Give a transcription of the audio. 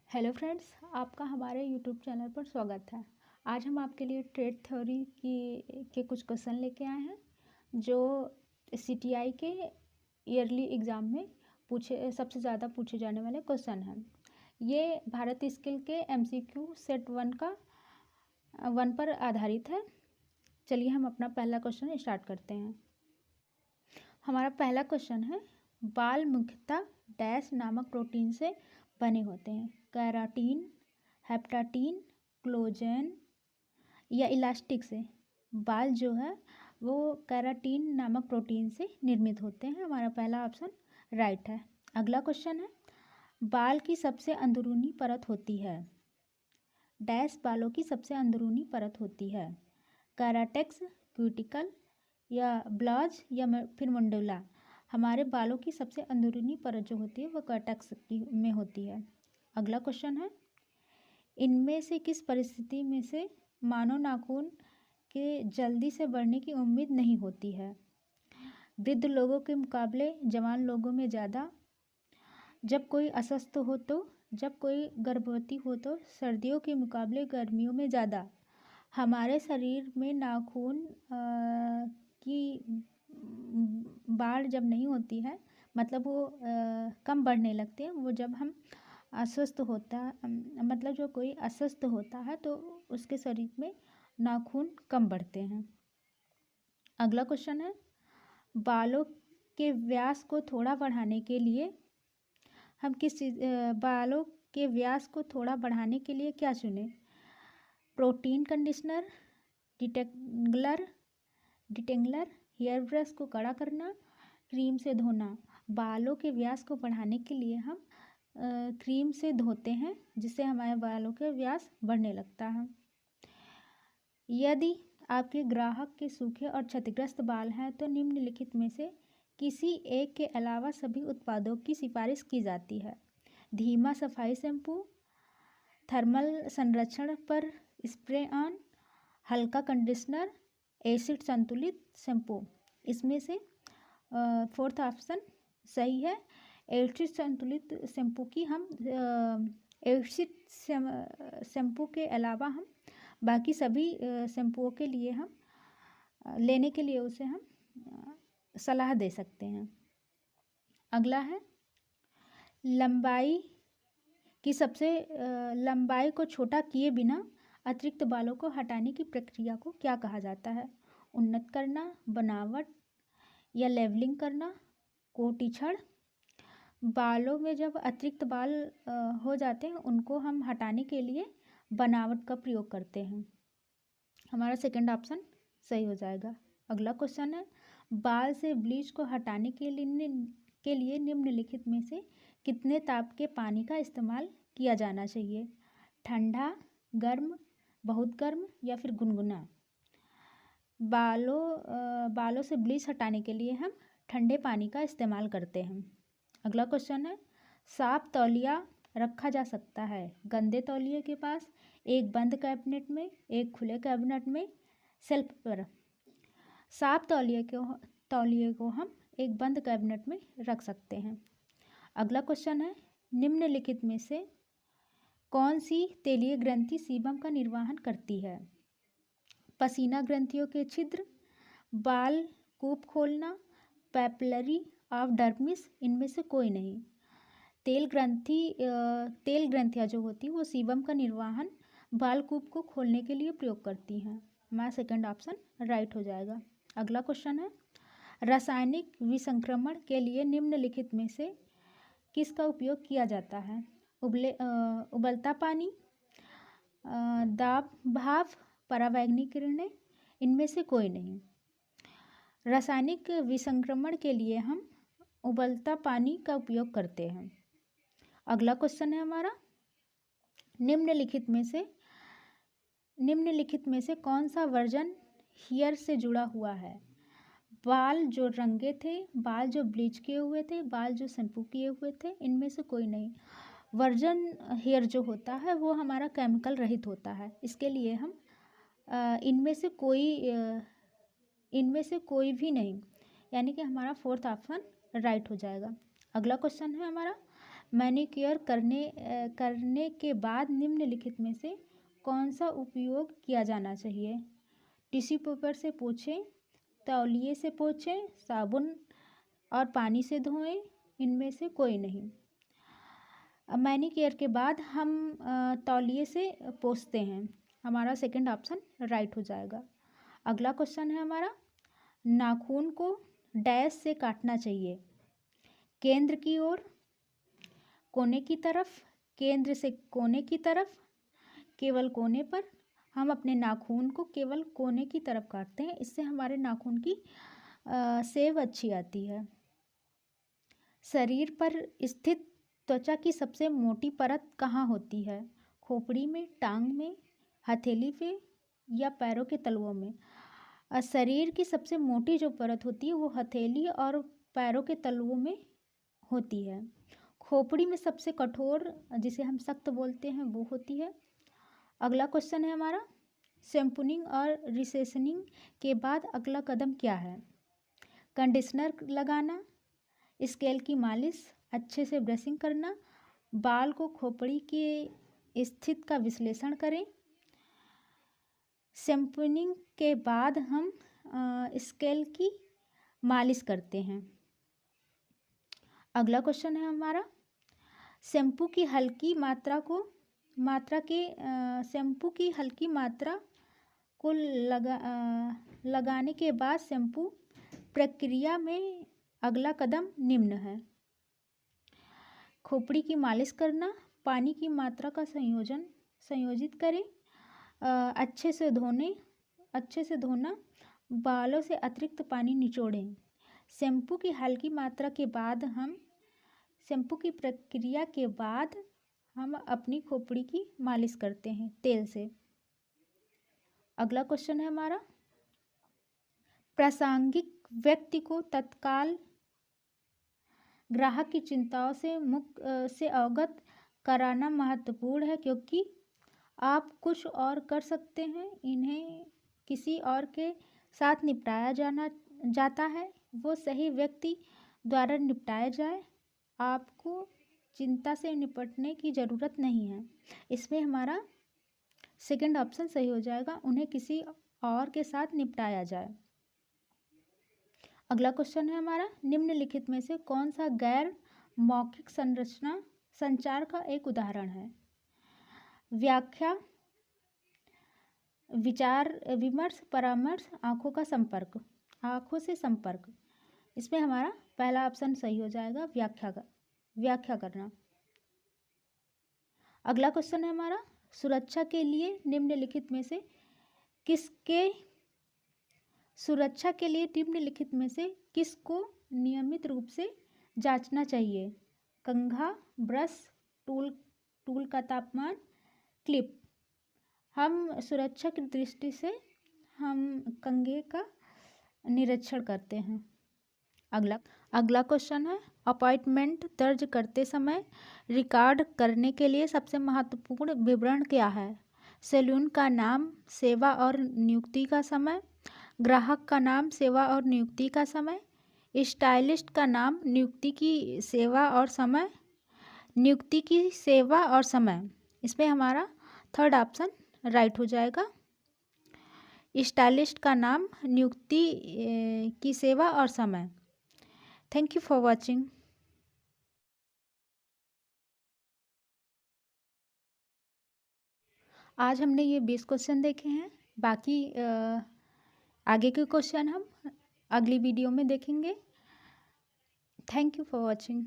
Hello friends, आपका हमारे YouTube channel पर स्वागत है। आज हम आपके लिए ट्रेड थ्योरी के कुछ क्वेश्चन लेके आए हैं जो सीटीआई के ईयरली एग्ज़ाम में सबसे ज़्यादा पूछे जाने वाले क्वेश्चन हैं। ये भारत स्किल के एमसीक्यू सेट 1 पर आधारित है। चलिए हम अपना पहला क्वेश्चन स्टार्ट करते हैं। हमारा पहला क्वेश्चन है, बाल मुख्यतः डैश नामक प्रोटीन से बने होते हैं। केराटिन, हेप्टाटीन, कोलेजन या इलास्टिक से। बाल जो है वो केराटिन नामक प्रोटीन से निर्मित होते हैं। हमारा पहला ऑप्शन राइट है। अगला क्वेश्चन है, बाल की सबसे अंदरूनी परत होती है। डैश बालों की सबसे अंदरूनी परत होती है। केराटेक्स, क्यूटिकल या ब्लाज या फिर मंडुला। हमारे बालों की सबसे अंदरूनी परत जो होती है वो केराटेक्स में होती है। अगला क्वेश्चन है, इनमें से किस परिस्थिति में से मानव नाखून के जल्दी से बढ़ने की उम्मीद नहीं होती है। वृद्ध लोगों के मुकाबले जवान लोगों में ज़्यादा, जब कोई अस्वस्थ हो तो, जब कोई गर्भवती हो तो, सर्दियों के मुकाबले गर्मियों में ज़्यादा। हमारे शरीर में नाखून की बाढ़ जब नहीं होती है, मतलब वो कम बढ़ने लगते हैं। वो जब हम अस्वस्थ होता, मतलब जो कोई अस्वस्थ होता है तो उसके शरीर में नाखून कम बढ़ते हैं। अगला क्वेश्चन है, बालों के व्यास को थोड़ा बढ़ाने के लिए हम बालों के व्यास को थोड़ा बढ़ाने के लिए क्या चुनें। प्रोटीन कंडीशनर, डिटेंगलर, हेयर ब्रश को कड़ा करना, क्रीम से धोना। बालों के व्यास को बढ़ाने के लिए हम क्रीम से धोते हैं, जिससे हमारे बालों के व्यास बढ़ने लगता है। यदि आपके ग्राहक के सूखे और क्षतिग्रस्त बाल हैं तो निम्नलिखित में से किसी एक के अलावा सभी उत्पादों की सिफारिश की जाती है। धीमा सफाई शैम्पू, थर्मल संरक्षण पर स्प्रे ऑन, हल्का कंडीशनर, एसिड संतुलित शैम्पू। इसमें से फोर्थ ऑप्शन सही है। एसिड संतुलित शैम्पू की हम एसिड शैम्पू के अलावा हम बाकी सभी शैम्पुओं के लिए हम लेने के लिए उसे हम सलाह दे सकते हैं। अगला है, लंबाई को छोटा किए बिना अतिरिक्त बालों को हटाने की प्रक्रिया को क्या कहा जाता है। उन्नत करना, बनावट या लेवलिंग करना, कोटिछड़। बालों में जब अतिरिक्त बाल हो जाते हैं उनको हम हटाने के लिए बनावट का प्रयोग करते हैं। हमारा सेकंड ऑप्शन सही हो जाएगा। अगला क्वेश्चन है, बाल से ब्लीच को हटाने के लिए निम्नलिखित में से कितने ताप के पानी का इस्तेमाल किया जाना चाहिए। ठंडा, गर्म, बहुत गर्म या फिर गुनगुना। बालों से ब्लीच हटाने के लिए हम ठंडे पानी का इस्तेमाल करते हैं। अगला क्वेश्चन है, साफ तौलिया रखा जा सकता है गंदे तौलिए के पास, एक बंद कैबिनेट में, एक खुले कैबिनेट में, शेल्फ पर। साफ तौलिए को हम एक बंद कैबिनेट में रख सकते हैं। अगला क्वेश्चन है, निम्नलिखित में से कौन सी तेलीय ग्रंथि सीबम का निर्वहन करती है। पसीना ग्रंथियों के छिद्र, बाल कूप खोलना, पैपिलरी ऑफ डर्मिस। इनमें से कोई नहीं। तेल ग्रंथियाँ जो होती है वो सीबम का निर्वहन बाल कूप को खोलने के लिए प्रयोग करती हैं। हमारा सेकंड ऑप्शन राइट हो जाएगा। अगला क्वेश्चन है, रासायनिक विसंक्रमण के लिए निम्नलिखित में से किसका उपयोग किया जाता है। उबलता पानी, दाब भाप, परावैंगनिक किरणें। इनमें से कोई नहीं। रासायनिक विसंक्रमण के लिए हम उबलता पानी का उपयोग करते हैं। अगला क्वेश्चन है हमारा, निम्नलिखित में से कौन सा वर्जन हेयर से जुड़ा हुआ है। बाल जो रंगे थे, बाल जो ब्लीच किए हुए थे, बाल जो शैम्पू किए हुए थे। इनमें से कोई नहीं। वर्जन हेयर जो होता है वो हमारा केमिकल रहित होता है। इसके लिए हम इनमें से कोई भी नहीं, यानी कि हमारा फोर्थ ऑप्शन राइट हो जाएगा। अगला क्वेश्चन है हमारा, मैनिक्योर करने के बाद निम्नलिखित में से कौन सा उपयोग किया जाना चाहिए? टिश्यू पेपर से पोंछें, तौलिए से पोंछें, साबुन और पानी से धोएं, इनमें से कोई नहीं। मैनिक्योर के बाद हम तौलिए से पोंछते हैं, हमारा सेकंड ऑप्शन राइट हो जाएगा। अगला क्वेश्चन है हमारा, नाखून को डैश से काटना चाहिए? केंद्र की ओर, कोने की तरफ, केंद्र से कोने की तरफ, केवल कोने पर। हम अपने नाखून को केवल कोने की तरफ काटते हैं, इससे हमारे नाखून की शेव अच्छी आती है। शरीर पर स्थित त्वचा की सबसे मोटी परत कहाँ होती है? खोपड़ी में, टांग में, हथेली पे या पैरों के तलवों में? शरीर की सबसे मोटी जो परत होती है वो हथेली और पैरों के तलवों में होती है। खोपड़ी में सबसे कठोर, जिसे हम सख्त बोलते हैं, वो होती है। अगला क्वेश्चन है हमारा, शैम्पूइंग और रिसेशनिंग के बाद अगला कदम क्या है? कंडीशनर लगाना, स्केल की मालिश, अच्छे से ब्रशिंग करना, बाल को खोपड़ी की स्थिति का विश्लेषण करें। शैम्पूइंग के बाद हम स्केल की मालिश करते हैं। अगला क्वेश्चन है हमारा, शैम्पू की हल्की मात्रा को लगाने के बाद शैम्पू प्रक्रिया में अगला कदम निम्न है। खोपड़ी की मालिश करना, पानी की मात्रा का संयोजित करें, अच्छे से धोना, बालों से अतिरिक्त पानी निचोड़ें। शैम्पू की हल्की मात्रा के बाद शैम्पू की प्रक्रिया के बाद हम अपनी खोपड़ी की मालिश करते हैं तेल से। अगला क्वेश्चन है हमारा, प्रासंगिक व्यक्ति को तत्काल ग्राहक की चिंताओं से अवगत कराना महत्वपूर्ण है, क्योंकि आप कुछ और कर सकते हैं, इन्हें किसी और के साथ निपटाया जाता है, वो सही व्यक्ति द्वारा निपटाया जाए। आपको चिंता से निपटने की ज़रूरत नहीं है। इसमें हमारा सेकंड ऑप्शन सही हो जाएगा, उन्हें किसी और के साथ निपटाया जाए। अगला क्वेश्चन है हमारा, निम्नलिखित में से कौन सा गैर मौखिक संरचना संचार का एक उदाहरण है? व्याख्या, विचार विमर्श, परामर्श, आँखों का संपर्क, आँखों से संपर्क। इसमें हमारा पहला ऑप्शन सही हो जाएगा, व्याख्या करना। अगला क्वेश्चन है हमारा, सुरक्षा के लिए निम्नलिखित में से किसको नियमित रूप से जांचना चाहिए? कंघा, ब्रश, टूल का तापमान, क्लिप। हम सुरक्षा की दृष्टि से हम कंघे का निरीक्षण करते हैं। अगला क्वेश्चन है, अपॉइंटमेंट दर्ज करते समय रिकॉर्ड करने के लिए सबसे महत्वपूर्ण विवरण क्या है? सैलून का नाम, सेवा और नियुक्ति का समय, ग्राहक का नाम, सेवा और नियुक्ति का समय, स्टाइलिस्ट का नाम, नियुक्ति की सेवा और समय, नियुक्ति की सेवा और समय। इसमें हमारा थर्ड ऑप्शन राइट हो जाएगा, स्टाइलिस्ट का नाम, नियुक्ति की सेवा और समय। Thank you for watching. आज हमने ये 20 क्वेश्चन देखे हैं, बाकी आगे के क्वेश्चन हम अगली वीडियो में देखेंगे। Thank you for watching.